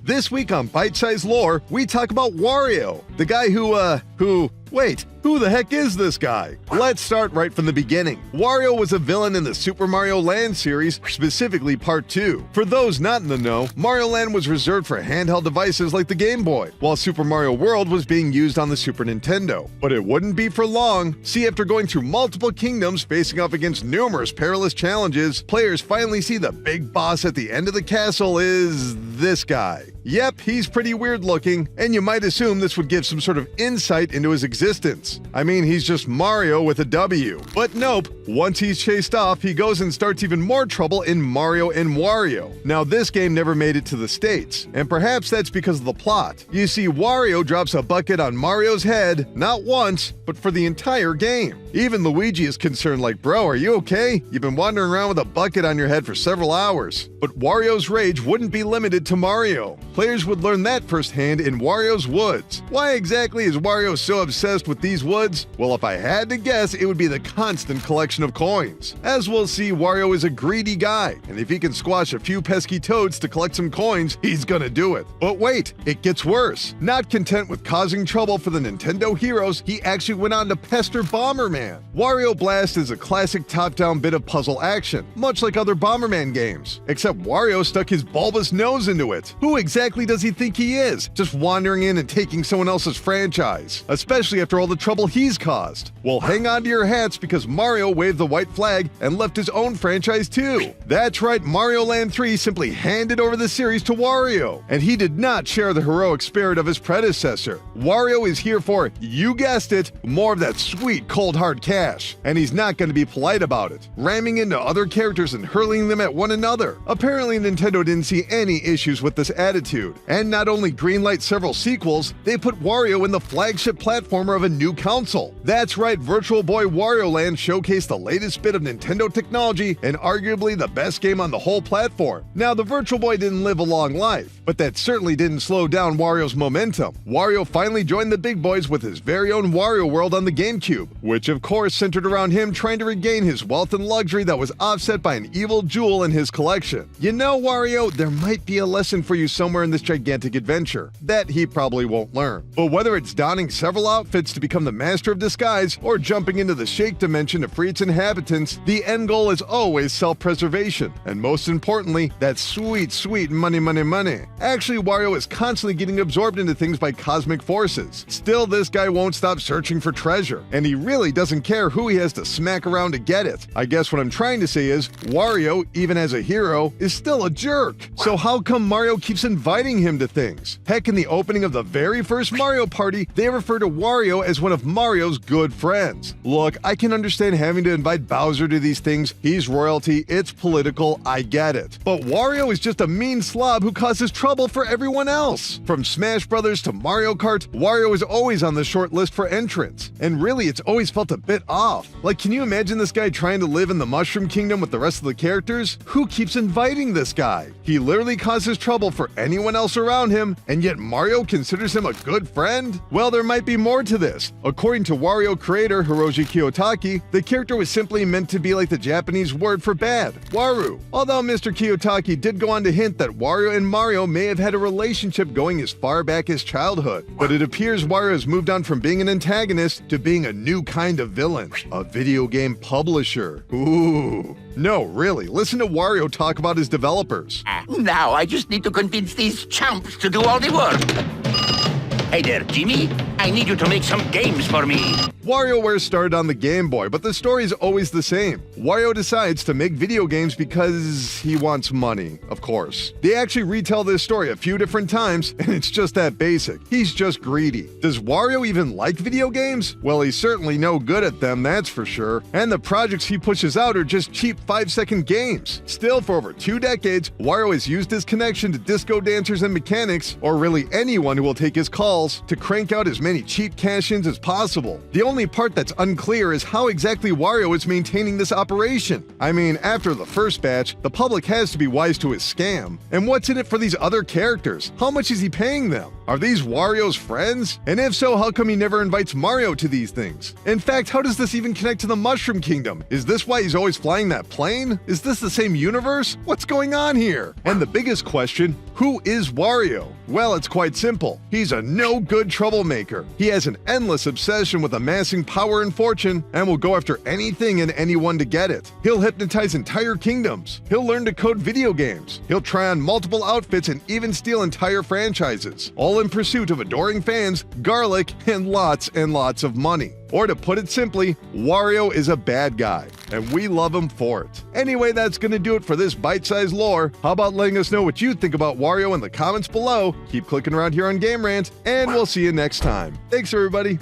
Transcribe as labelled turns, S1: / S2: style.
S1: This week on Bite Size Lore, we talk about Wario, the guy wait, who the heck is this guy? Let's start right from the beginning. Wario was a villain in the Super Mario Land series, specifically Part 2. For those not in the know, Mario Land was reserved for handheld devices like the Game Boy, while Super Mario World was being used on the Super Nintendo. But it wouldn't be for long. See, after going through multiple kingdoms facing off against numerous perilous challenges, players finally see the big boss at the end of the castle is this guy. Yep, he's pretty weird looking, and you might assume this would give some sort of insight into his existence. I mean, he's just Mario with a W. But nope, once he's chased off, he goes and starts even more trouble in Mario and Wario. Now, this game never made it to the States, and perhaps that's because of the plot. You see, Wario drops a bucket on Mario's head, not once, but for the entire game. Even Luigi is concerned like, bro, are you okay? You've been wandering around with a bucket on your head for several hours. But Wario's rage wouldn't be limited to Mario. Players would learn that firsthand in Wario's Woods. Why exactly is Wario so obsessed with these woods? Well, if I had to guess, it would be the constant collection of coins. As we'll see, Wario is a greedy guy, and if he can squash a few pesky toads to collect some coins, he's gonna do it. But wait, it gets worse. Not content with causing trouble for the Nintendo heroes, he actually went on to pester Bomberman. Wario Blast is a classic top-down bit of puzzle action, much like other Bomberman games, except Wario stuck his bulbous nose into it. Who exactly does he think he is? Just wandering in and taking someone else's franchise, especially after all the trouble he's caused. Well, hang on to your hats because Mario waved the white flag and left his own franchise too. That's right, Mario Land 3 simply handed over the series to Wario, and he did not share the heroic spirit of his predecessor. Wario is here for, you guessed it, more of that sweet cold hard cash, and he's not going to be polite about it, ramming into other characters and hurling them at one another. Apparently Nintendo didn't see any issues with this attitude, and not only greenlight several sequels, they put Wario in the flagship platformer of a new console. That's right, Virtual Boy Wario Land showcased the latest bit of Nintendo technology and arguably the best game on the whole platform. Now, the Virtual Boy didn't live a long life, but that certainly didn't slow down Wario's momentum. Wario finally joined the big boys with his very own Wario World on the GameCube, which of course centered around him trying to regain his wealth and luxury that was offset by an evil jewel in his collection. You know, Wario, there might be a lesson for you somewhere in this gigantic adventure that he probably won't learn. But whether it's donning several outfits to become the master of disguise or jumping into the Shake dimension to free its inhabitants, the end goal is always self-preservation, and most importantly, that sweet, sweet money, money, money. Actually, Wario is constantly getting absorbed into things by cosmic forces. Still, this guy won't stop searching for treasure, and he really doesn't care who he has to smack around to get it. I guess what I'm trying to say is, Wario, even as a hero, is still a jerk. So how come Mario keeps inviting him to things? Heck, in the opening of the very first Mario Party, they refer to Wario as one of Mario's good friends. Look, I can understand having to invite Bowser to these things. He's royalty, it's political, I get it. But Wario is just a mean slob who causes trouble for everyone else. From Smash Brothers to Mario Kart, Wario is always on the short list for entrance. And really, it's always felt a bit off. Like, can you imagine this guy trying to live in the Mushroom Kingdom with the rest of the characters? Who keeps inviting this guy? He literally causes trouble for anyone else around him, and yet Mario considers him a good friend? Well, there might be more to this. According to Wario creator Hiroshi Kiyotaki, the character was simply meant to be like the Japanese word for bad, Waru. Although Mr. Kiyotaki did go on to hint that Wario and Mario may have had a relationship going as far back as childhood. But it appears Wario has moved on from being an antagonist to being a new kind of villain, a video game publisher. Ooh. No, really, listen to Wario talk about his developers.
S2: Now I just need to convince these chumps to do all the work. Hey there, Jimmy. I need you to make some games for me.
S1: WarioWare started on the Game Boy, but the story is always the same. Wario decides to make video games because he wants money, of course. They actually retell this story a few different times, and it's just that basic. He's just greedy. Does Wario even like video games? Well, he's certainly no good at them, that's for sure. And the projects he pushes out are just cheap 5-second games. Still, for over 2 decades, Wario has used his connection to disco dancers and mechanics, or really anyone who will take his calls, to crank out as many cheap cash-ins as possible. The only part that's unclear is how exactly Wario is maintaining this operation. I mean, after the first batch, the public has to be wise to his scam. And what's in it for these other characters? How much is he paying them? Are these Wario's friends? And if so, how come he never invites Mario to these things? In fact, how does this even connect to the Mushroom Kingdom? Is this why he's always flying that plane? Is this the same universe? What's going on here? And the biggest question, who is Wario? Well, it's quite simple. He's a no-good troublemaker. He has an endless obsession with amassing power and fortune and will go after anything and anyone to get it. He'll hypnotize entire kingdoms. He'll learn to code video games. He'll try on multiple outfits and even steal entire franchises, all in pursuit of adoring fans, garlic, and lots of money. Or to put it simply, Wario is a bad guy, and we love him for it. Anyway, that's gonna do it for this bite-sized lore. How about letting us know what you think about Wario in the comments below? Keep clicking around here on Game Rant, and we'll see you next time. Thanks, everybody.